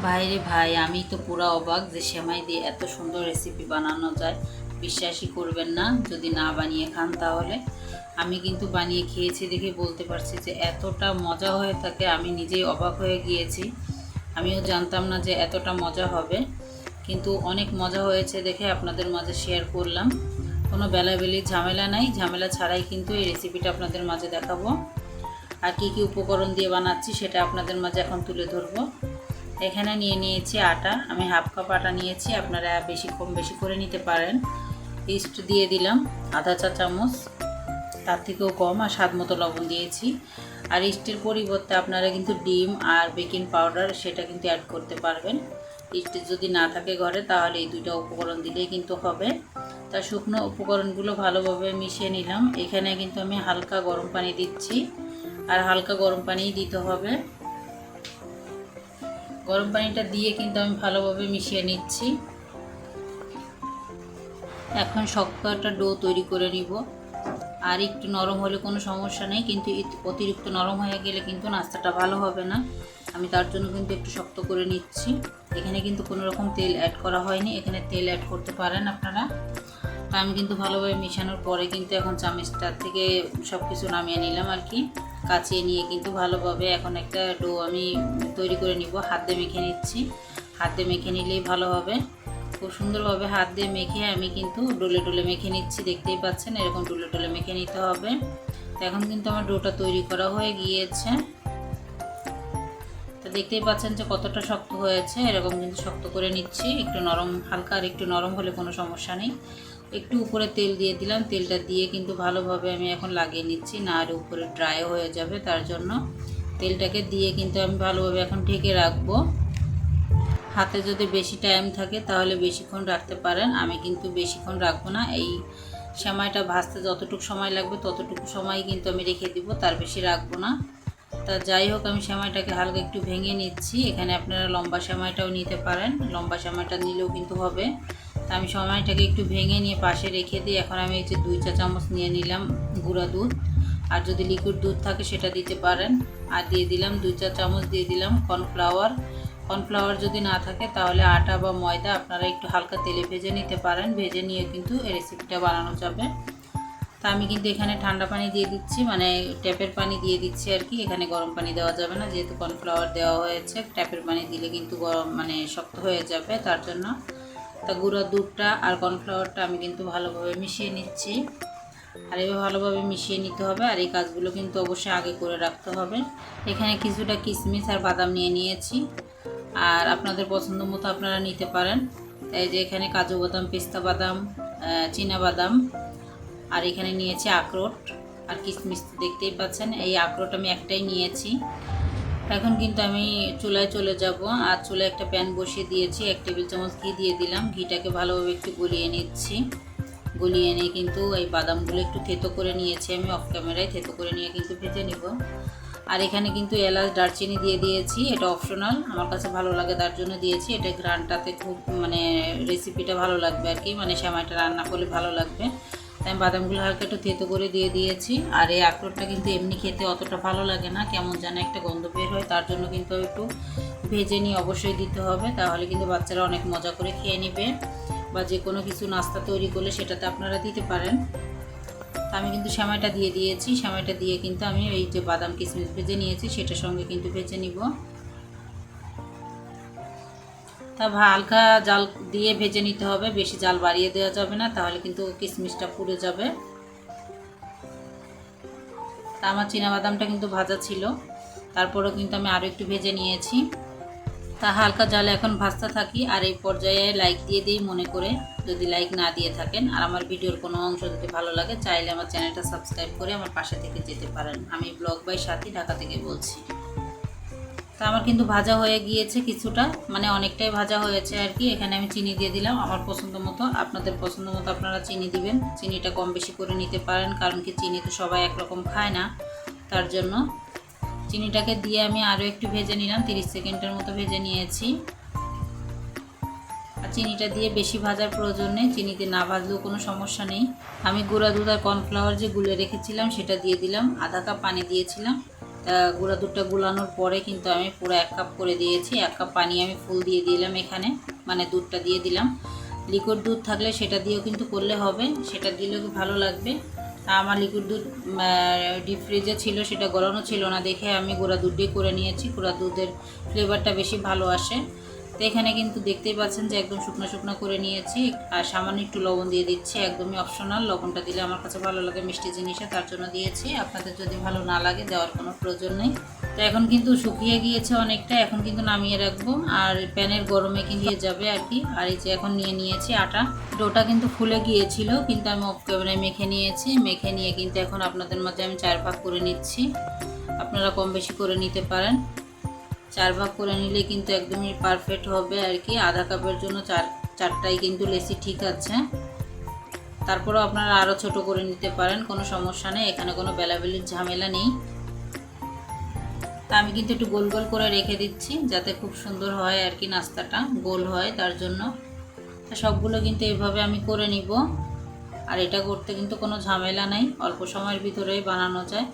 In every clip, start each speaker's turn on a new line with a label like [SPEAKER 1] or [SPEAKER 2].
[SPEAKER 1] ভাইরে ভাই, আমি তো পুরা অবাক যে সেমাই দিয়ে এত সুন্দর রেসিপি বানানো যায়। বিশ্বাসই করবেন না যদি না বানিয়ে খান। তাহলে আমি কিন্তু বানিয়ে খেয়েছি দেখে বলতে পারছি যে এতটা মজা হয়ে থাকে, আমি নিজেই অবাক হয়ে গিয়েছি। আমিও জানতাম না যে এতটা মজা হবে, কিন্তু অনেক মজা হয়েছে দেখে আপনাদের মাঝে শেয়ার করলাম। কোনো বেলাবেলি ঝামেলা নাই, ঝামেলা ছাড়াই কিন্তু এই রেসিপিটা আপনাদের মাঝে দেখাবো। আর কী কী উপকরণ দিয়ে বানাচ্ছি সেটা আপনাদের মাঝে এখন তুলে ধরবো। এখানে নিয়ে নিয়েছি আটা, আমি হাফ কাপ আটা নিয়েছি, আপনারা কম বেশি করে নিতে পারেন। ইস্ট দিয়ে দিলাম আধা চা চামচ, তার থেকেও কম, আর স্বাদ মতো লবণ দিয়েছি। আর ইস্টের পরিবর্তে আপনারা কিন্তু ডিম আর বেকিং পাউডার সেটা কিন্তু অ্যাড করতে পারবেন। ইস্ট যদি না থাকে ঘরে তাহলে এই দুইটা উপকরণ দিলেই কিন্তু হবে। তার শুকনো উপকরণগুলো ভালোভাবে মিশিয়ে নিলাম। এখানে কিন্তু আমি হালকা গরম পানি দিচ্ছি, আর হালকা গরম পানিই দিতে হবে। গরম পানিটা দিয়ে কিন্তু আমি ভালোভাবে মিশিয়ে নিচ্ছি। এখন শক্ত একটা ডো তৈরি করে নিব। আর একটু নরম হলে কোনো সমস্যা নেই, কিন্তু অতিরিক্ত নরম হয়ে গেলে কিন্তু নাস্তাটা ভালো হবে না। আমি তার জন্য কিন্তু একটু শক্ত করে নিচ্ছি। এখানে কিন্তু কোনো রকম তেল অ্যাড করা হয়নি, এখানে তেল অ্যাড করতে পারেন আপনারা। তো আমি কিন্তু ভালোভাবে মিশানোর পরে কিন্তু এখন চামচটার থেকে সব কিছু নামিয়ে নিলাম আর কি, কাচিয়ে নিয়ে কিন্তু ভালোভাবে এখন একটা ডো আমি তৈরি করে নিব। হাত দিয়ে মেখে নিচ্ছি, হাত দিয়ে মেখে নিলেই ভালো হবে। খুব সুন্দরভাবে হাত দিয়ে মেখে আমি কিন্তু ডোলে ডোলে মেখে নিচ্ছি, দেখতেই পাচ্ছেন এরকম ডোলে ডোলে মেখে নিতে হবে। তো এখন কিন্তু আমার ডোটা তৈরি করা হয়ে গিয়েছে। তো দেখতেই পাচ্ছেন যে কতটা শক্ত হয়েছে, এরকম কিন্তু শক্ত করে নিচ্ছি। একটু নরম, হালকা আর একটু নরম হলে কোনো সমস্যা নেই। একটু উপরে তেল দিয়ে দিলাম, তেলটা দিয়ে কিন্তু ভালোভাবে আমি এখন লাগিয়ে নিচ্ছি, না আর উপরে ড্রাই হয়ে যাবে। তার জন্য তেলটাকে দিয়ে কিন্তু আমি ভালোভাবে এখন ঢেকে রাখবো। হাতে যদি বেশি টাইম থাকে তাহলে বেশিক্ষণ রাখতে পারেন, আমি কিন্তু বেশিক্ষণ রাখবো না। এই সেমাইটা ভাজতে যতটুকু সময় লাগবে ততটুকু সময় কিন্তু আমি রেখে দিব, তার বেশি রাখবো না। তা যাই হোক, আমি সেমাইটাকে হালকা একটু ভেঙে নিচ্ছি। এখানে আপনারা লম্বা সেমাইটাও নিতে পারেন, লম্বা সেমাইটা নিলেও কিন্তু হবে। তা আমি সেমাইটাকে একটু ভেঙে নিয়ে পাশে রেখে দিই। এখন আমি এই যে 2 চা চামচ নিয়ে নিলাম গুঁড়া দুধ, আর যদি লিকুইড দুধ থাকে সেটা দিতে পারেন। আর দিয়ে দিলাম 2 চা চামচ দিয়ে দিলাম কর্নফ্লাওয়ার। কর্নফ্লাওয়ার যদি না থাকে তাহলে আটা বা ময়দা আপনারা একটু হালকা তেলে ভেজে নিতে পারেন, ভেজে নিয়ে কিন্তু এই রেসিপিটা বানানো যাবে। তা আমি কিন্তু এখানে ঠান্ডা পানি দিয়ে দিচ্ছি, মানে ট্যাপের পানি দিয়ে দিচ্ছি আর কি। এখানে গরম পানি দেওয়া যাবে না, যেহেতু কর্নফ্লাওয়ার দেওয়া হয়েছে। ট্যাপের পানি দিলে কিন্তু গরম মানে শক্ত হয়ে যাবে, তার জন্য। তা গুঁড়া দুধটা আর কর্নফ্লাওয়ারটা আমি কিন্তু ভালোভাবে মিশিয়ে নিচ্ছি। আর এভাবে ভালোভাবে মিশিয়ে নিতে হবে। আর এই কাজগুলো কিন্তু অবশ্যই আগে করে রাখতে হবে। এখানে কিছুটা কিশমিশ আর বাদাম নিয়ে নিয়েছি, আর আপনাদের পছন্দ মতো আপনারা নিতে পারেন। এই যে এখানে কাজু বাদাম, পেস্তা বাদাম, চীনা বাদাম, আর এখানে নিয়েছি আখরোট আর কিশমিশ, দেখতেই পাচ্ছেন। এই আখরোট আমি একটাই নিয়েছি। এখন কিন্তু আমি চুলায় চলে যাব, আর চুলায় একটা প্যান বসিয়ে দিয়েছি। 1 টেবিল চামচ ঘি দিয়ে দিলাম। ঘিটাকে ভালোভাবে একটু গলিয়ে নিচ্ছি। গলিয়ে নিয়ে কিন্তু এই বাদামগুলো একটু থেতো করে নিয়েছি আমি, অফ ক্যামেরায় থেতো করে নিয়ে কিন্তু ভেজে নিব। আর এখানে কিন্তু এলাচ দারচিনি দিয়ে দিয়েছি, এটা অপশনাল, আমার কাছে ভালো লাগে তার জন্য দিয়েছি। এটা ঘ্রাণটাতে খুব মানে রেসিপিটা ভালো লাগবে আর কি, মানে সেমাইটা রান্না করলে ভালো লাগবে। তাই আমি বাদামগুলো হালকা একটু থেতো করে দিয়ে দিয়েছি। আর এই আখরোটটা কিন্তু এমনি খেতে অতটা ভালো লাগে না, কেমন যেন একটা গন্ধ বের হয়, তার জন্য কিন্তু একটু ভেজে নিয়ে অবশ্যই দিতে হবে, তাহলে কিন্তু বাচ্চারা অনেক মজা করে খেয়ে নেবে। বা যে কোনো কিছু নাস্তা তৈরি করলে সেটাতে আপনারা দিতে পারেন। আমি কিন্তু সেমাইটা দিয়ে দিয়েছি। সেমাইটা দিয়ে কিন্তু আমি এই যে বাদাম কিশমিশ ভেজে নিয়েছি সেটার সঙ্গে কিন্তু ভেজে নিব। তা হালকা জাল দিয়ে ভেজে নিতে হবে, বেশি জাল বাড়িয়ে দেওয়া যাবে না, তাহলে কিন্তু কিশমিশটা পুড়ে যাবে। তা আমার চীনাবাদামটা কিন্তু ভাজা ছিল, তারপরেও কিন্তু আমি আরও একটু ভেজে নিয়েছি। তা হালকা জালে এখন ভাজতে থাকি। আর এই পর্যায়ে লাইক দিয়ে দিই মনে করে, যদি লাইক না দিয়ে থাকেন। আর আমার ভিডিওর কোনো অংশ যদি ভালো লাগে চাইলে আমার চ্যানেলটা সাবস্ক্রাইব করে আমার পাশে থেকে যেতে পারেন। আমি ব্লগ বাই সাথী, ঢাকা থেকে বলছি। তা আমার কিন্তু ভাজা হয়ে গিয়েছে কিছুটা, মানে অনেকটাই ভাজা হয়েছে আর কি। এখানে আমি চিনি দিয়ে দিলাম আমার পছন্দ মতো, আপনাদের পছন্দ মতো আপনারা চিনি দিবেন। চিনিটা কম বেশি করে নিতে পারেন, কারণ কি চিনি তো সবাই একরকম খায় না, তার জন্য। চিনিটাকে দিয়ে আমি আরও একটু ভেজে নিলাম, 30 সেকেন্ডের মতো ভেজে নিয়েছি। আর চিনিটা দিয়ে বেশি ভাজার প্রয়োজন নেই, চিনিতে না ভাজলেও কোনো সমস্যা নেই। আমি গুঁড়া দুধ আর কর্নফ্লাওয়ার যে গুলে রেখেছিলাম সেটা দিয়ে দিলাম, আধা কাপ পানি দিয়েছিলাম। তা গুঁড়া দুধটা গুলানোর পরে কিন্তু আমি পুরো 1 কাপ করে দিয়েছি। 1 কাপ পানি আমি ফুল দিয়ে দিলাম এখানে, মানে দুধটা দিয়ে দিলাম। লিকুইড দুধ থাকলে সেটা দিয়েও কিন্তু করলে হবে, সেটা দিলেও ভালো লাগবে। তা আমার লিকুইড দুধ ডিপ ফ্রিজে ছিল, সেটা গলানো ছিল না দেখে আমি গুঁড়া দুধ দিয়ে করে নিয়েছি। গুঁড়া দুধের ফ্লেভারটা বেশি ভালো আসে। তো এখানে কিন্তু দেখতেই পাচ্ছেন যে একদম শুকনো শুকনো করে নিয়েছি। আর সামান্য একটু লবণ দিয়ে দিচ্ছি, একদমই অপশনাল। লবণটা দিলে আমার কাছে ভালো লাগে মিষ্টি জিনিসে, তার জন্য দিয়েছি। আপনাদের যদি ভালো না লাগে দেওয়ার কোনো প্রয়োজন নেই। তো এখন কিন্তু শুকিয়ে গিয়েছে অনেকটা, এখন কিন্তু নামিয়ে রাখবো আর প্যানের গরমে কিন্তু যাবে আর কি। আর এই যে এখন নিয়ে নিয়েছি আটা। ডোটা কিন্তু ফুলে গিয়েছিল, কিন্তু আমি অফ ক্যামেরায় মেখে নিয়েছি। মেখে নিয়ে কিন্তু এখন আপনাদের মাঝে আমি 4 ভাগ করে নিচ্ছি। আপনারা কম বেশি করে নিতে পারেন। 4 ভাগ করে নিলে কিন্তু একদমই পারফেক্ট হবে আর কি। আধা কাপের জন্য চারটাই কিন্তু লেসি ঠিক আছে। তারপরেও আপনারা আরও ছোট করে নিতে পারেন, কোনো সমস্যা নেই, এখানে কোনো বেলাবেলির ঝামেলা নেই। তা আমি কিন্তু একটু গোল গোল করে রেখে দিচ্ছি যাতে খুব সুন্দর হয় আর কি, নাস্তাটা গোল হয় তার জন্য। তা সবগুলো কিন্তু এইভাবে আমি করে নিব। আর এটা করতে কিন্তু কোনো ঝামেলা নাই, অল্প সময়ের ভিতরেই বানানো যায়।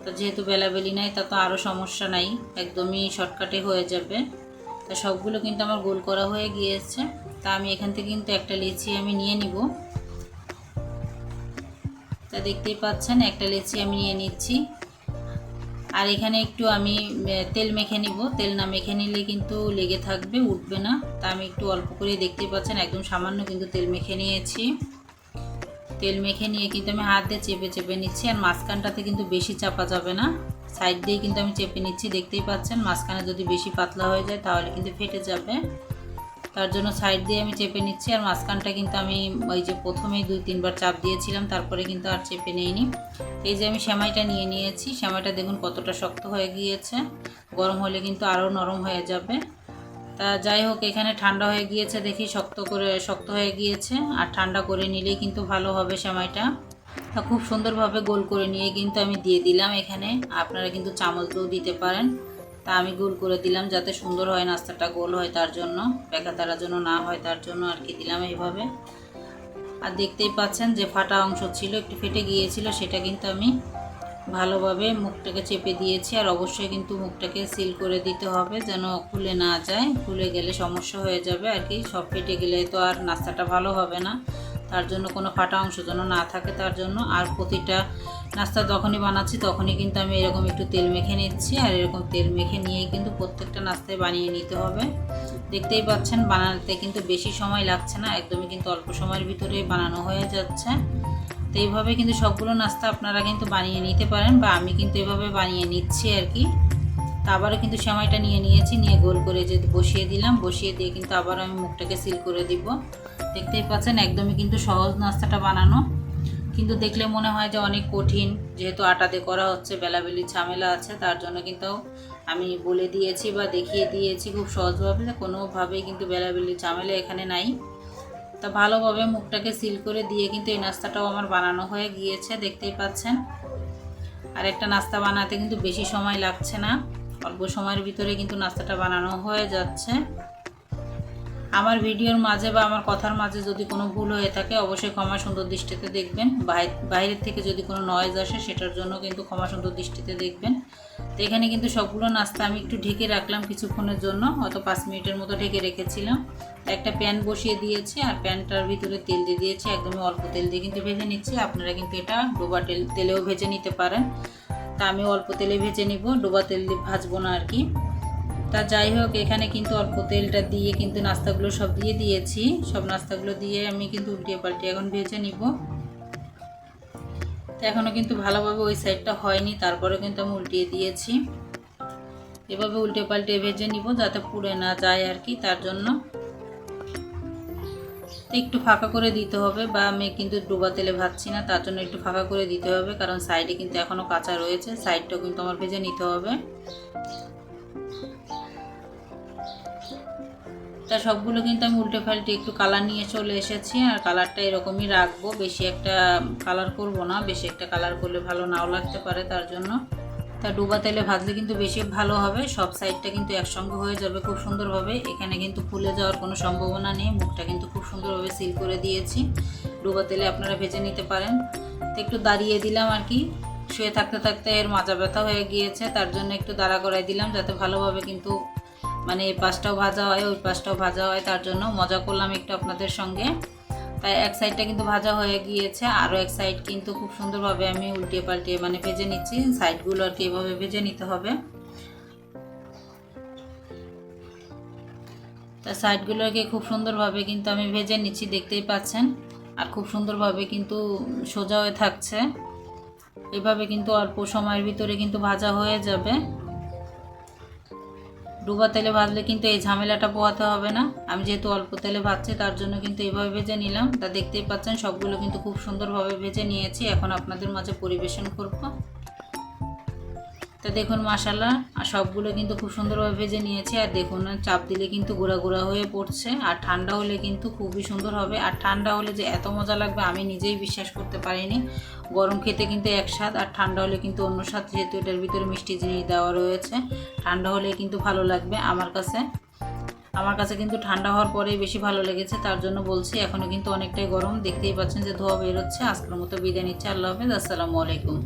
[SPEAKER 1] তো যেহেতু বেলাবেলি নাই তা তো আরও সমস্যা নাই, একদমই শর্টকাটে হয়ে যাবে। তা সবগুলো কিন্তু আমার গোল করা হয়ে গিয়েছে। তা আমি এখান থেকে কিন্তু একটা লিচি আমি নিয়ে নিব। তা দেখতেই পাচ্ছেন একটা লিচি আমি নিয়ে নিচ্ছি। আর এখানে একটু আমি তেল মেখে নিব। তেল না মেখে নিলে কিন্তু লেগে থাকবে, উঠবে না। তা আমি একটু অল্প করে, দেখতেই পাচ্ছেন একদম সামান্য কিন্তু তেল মেখে নিয়েছি। তেল মেখে নিয়ে কিন্তু আমি হাত দিয়ে চেপে চেপে নিচ্ছি। আর মাঝখানটাতে কিন্তু বেশি চাপা যাবে না, সাইড দিয়ে কিন্তু আমি চেপে নিচ্ছি। দেখতেই পাচ্ছেন মাঝখানে যদি বেশি পাতলা হয়ে যায় তাহলে কিন্তু ফেটে যাবে, তার জন্য সাইড দিয়ে আমি চেপে নিচ্ছি। আর মাঝখানটা কিন্তু আমি ওই যে প্রথমেই 2-3 বার চাপ দিয়েছিলাম, তারপরে কিন্তু আর চেপে নেইনি। এই যে আমি সেমাইটা নিয়ে নিয়েছি। সেমাইটা দেখুন কতটা শক্ত হয়ে গিয়েছে, গরম হলে কিন্তু আরও নরম হয়ে যাবে। তা যাই হোক, এখানে ঠান্ডা হয়ে গিয়েছে দেখি শক্ত হয়ে গিয়েছে। আর ঠান্ডা করে নিলেই কিন্তু ভালো হবে সেমাইটা। তা খুব সুন্দরভাবে গোল করে নিয়ে কিন্তু আমি দিয়ে দিলাম এখানে। আপনারা কিন্তু চামচ দিয়েও দিতে পারেন। তা আমি গোল করে দিলাম যাতে সুন্দর হয়, নাস্তাটা গোল হয় তার জন্য, বেকাতারা যেন না হয় তার জন্য আর কি দিলাম এইভাবে। আর দেখতেই পাচ্ছেন যে ফাটা অংশ ছিল, একটু ফেটে গিয়েছিল, সেটা কিন্তু আমি ভালোভাবে মুখটাকে চেপে দিয়েছি। আর অবশ্যই কিন্তু মুখটাকে সিল করে দিতে হবে যেন খুলে না যায়, খুলে গেলে সমস্যা হয়ে যাবে আর কি। সব ফেটে গেলে তো আর নাস্তাটা ভালো হবে না, তার জন্য কোনো ফাটা অংশ যেন না থাকে তার জন্য। আর প্রতিটা নাস্তা যখনই বানাচ্ছি তখনই কিন্তু আমি এরকম একটু তেল মেখে নিচ্ছি। আর এরকম তেল মেখে নিয়েই কিন্তু প্রত্যেকটা নাস্তায় বানিয়ে নিতে হবে। দেখতেই পাচ্ছেন বানাতে কিন্তু বেশি সময় লাগছে না, একদমই কিন্তু অল্প সময়ের ভিতরে বানানো হয়ে যাচ্ছে। তো এইভাবে কিন্তু সবগুলো নাস্তা আপনারা কিন্তু বানিয়ে নিতে পারেন, বা আমি কিন্তু এভাবে বানিয়ে নিচ্ছি আর কি। তা আবারও কিন্তু সেমাইটা নিয়ে নিয়েছি, নিয়ে গোল করে যে বসিয়ে দিলাম, বসিয়ে দিয়ে কিন্তু আবার আমি মুখটাকে সিল করে দিব। দেখতেই পাচ্ছেন একদমই কিন্তু সহজ নাস্তাটা বানানো, কিন্তু দেখলে মনে হয় যে অনেক কঠিন, যেহেতু আটা দিয়ে করা হচ্ছে, বেলাবেলি ঝামেলা আছে, তার জন্য কিন্তু আমি বলে দিয়েছি বা দেখিয়ে দিয়েছি খুব সহজভাবে, কোনোভাবেই কিন্তু বেলাবেলি ঝামেলা এখানে নাই। তা ভালোভাবে মুখটাকে সিল করে দিয়ে কিন্তু এই নাস্তাটাও আমার বানানো হয়ে গিয়েছে, দেখতেই পাচ্ছেন। আর একটা নাস্তা বানাতে কিন্তু বেশি সময় লাগছে না, অল্প সময়ের ভিতরে কিন্তু নাস্তাটা বানানো হয়ে যাচ্ছে। আমার ভিডিওর মাঝে বা আমার কথার মাঝে যদি কোনো ভুল হয়ে থাকে অবশ্যই ক্ষমা সুন্দর দৃষ্টিতে দেখবেন। বাইরের থেকে যদি কোনো নয়েজ আসে সেটার জন্য কিন্তু ক্ষমা সুন্দর দৃষ্টিতে দেখবেন। তো এখানে কিন্তু সবগুলো নাস্তা আমি একটু ঢেকে রাখলাম কিছুক্ষণের জন্য, হয়তো 5 মিনিটের মতো ঢেকে রেখেছিলাম। একটা প্যান বসিয়ে দিয়েছি, আর প্যানটার ভিতরে তেল দিয়ে দিয়েছি, একদমই অল্প তেল দিয়ে কিন্তু ভেজে নিচ্ছি। আপনারা কিন্তু এটা ডোবা তেলেও ভেজে নিতে পারেন। তা আমি অল্প তেলে ভেজে নিব, ডোবা তেল দিয়ে ভাজবো না আর কি। তা যাই হোক, এখানে কিন্তু অল্প তেলটা দিয়ে কিন্তু নাস্তাগুলো সব দিয়ে দিয়েছি। সব নাস্তাগুলো দিয়ে আমি কিন্তু উল্টিয়ে পাল্টিয়ে এখন ভেজে নিব। তো এখনও কিন্তু ভালোভাবে ওই সাইডটা হয়নি, তারপরে কিন্তু আমি উল্টিয়ে দিয়েছি। এভাবে উল্টে পাল্টে ভেজে নিব যাতে পুড়ে না যায় আর কি, তার জন্য। তো একটু ফাঁকা করে দিতে হবে, বা আমি কিন্তু ডোবা তেলে ভাজছি না, তার জন্য একটু ফাঁকা করে দিতে হবে, কারণ সাইডে কিন্তু এখনও কাঁচা রয়েছে, সাইডটাও কিন্তু আমার ভেজে নিতে হবে। তা সবগুলো কিন্তু আমি উল্টে পাল্টে একটু কালার নিয়ে চলে এসেছি। আর কালারটা এরকমই রাখবো, বেশি একটা কালার করব না, বেশি একটা কালার করলে ভালো নাও লাগতে পারে তার জন্য। তা ডুবা তেলে ভাজলে কিন্তু বেশি ভালো হবে, সব সাইডটা কিন্তু একসঙ্গে হয়ে যাবে খুব সুন্দরভাবে। এখানে কিন্তু ফুলে যাওয়ার কোনো সম্ভাবনা নেই, মুখটা কিন্তু খুব সুন্দরভাবে সিল করে দিয়েছি। ডুবা তেলে আপনারা ভেজে নিতে পারেন। তো একটু দাঁড়িয়ে দিলাম আর কি, শুয়ে থাকতে থাকতে এর মাজা ব্যথা হয়ে গিয়েছে, তার জন্য একটু দাঁড়া করাই দিলাম যাতে ভালোভাবে কিন্তু মানে এই পাশটাও ভাজা হয় ওই পাশটাও ভাজা হয়, তার জন্য মজা করলাম একটু আপনাদের সঙ্গে। তাই এক সাইডটা কিন্তু ভাজা হয়ে গিয়েছে, আরও এক সাইড কিন্তু খুব সুন্দরভাবে আমি উল্টিয়ে পাল্টিয়ে মানে ভেজে নিচ্ছি। সাইডগুলো আর কি এভাবে ভেজে নিতে হবে। তা সাইডগুলোকে খুব সুন্দরভাবে কিন্তু আমি ভেজে নিচ্ছি, দেখতেই পাচ্ছেন। আর খুব সুন্দরভাবে কিন্তু সোজা হয়ে থাকছে, এভাবে কিন্তু অল্প সময়ের ভিতরে কিন্তু ভাজা হয়ে যাবে। ডুবা তেলে ভাজলে কিন্তু এই ঝামেলাটা পোহাতে হবে না। আমি যেহেতু অল্প তেলে ভাজছি তার জন্য কিন্তু এইভাবে ভেজে নিলাম। তা দেখতেই পাচ্ছেন সবগুলো কিন্তু খুব সুন্দরভাবে ভেজে নিয়েছি, এখন আপনাদের মাঝে পরিবেশন করব। তা দেখুন মাশাআল্লাহ সবগুলো কিন্তু খুব সুন্দরভাবে ভেজে নিয়েছি। আর দেখুন চাপ দিলে কিন্তু গুঁড়া গুঁড়া হয়ে পড়ছে, আর ঠান্ডা হলে কিন্তু খুবই সুন্দর হবে। আর ঠান্ডা হলে যে এত মজা লাগবে আমি নিজেই বিশ্বাস করতে পারিনি। গরম খেতে কিন্তু এক স্বাদ, আর ঠান্ডা হলে কিন্তু অন্য স্বাদ, যেহেতু এটার ভিতরে মিষ্টি জিনিস দেওয়া রয়েছে। ঠান্ডা হলে কিন্তু ভালো লাগবে আমার কাছে কিন্তু ঠান্ডা হওয়ার পরেই বেশি ভালো লেগেছে, তার জন্য বলছি। এখনও কিন্তু অনেকটাই গরম, দেখতেই পাচ্ছেন যে ধোয়া বেরোচ্ছে। আজকের মতো বিদায় নিচ্ছি, আল্লাহ হাফেজ, আসসালামু আলাইকুম।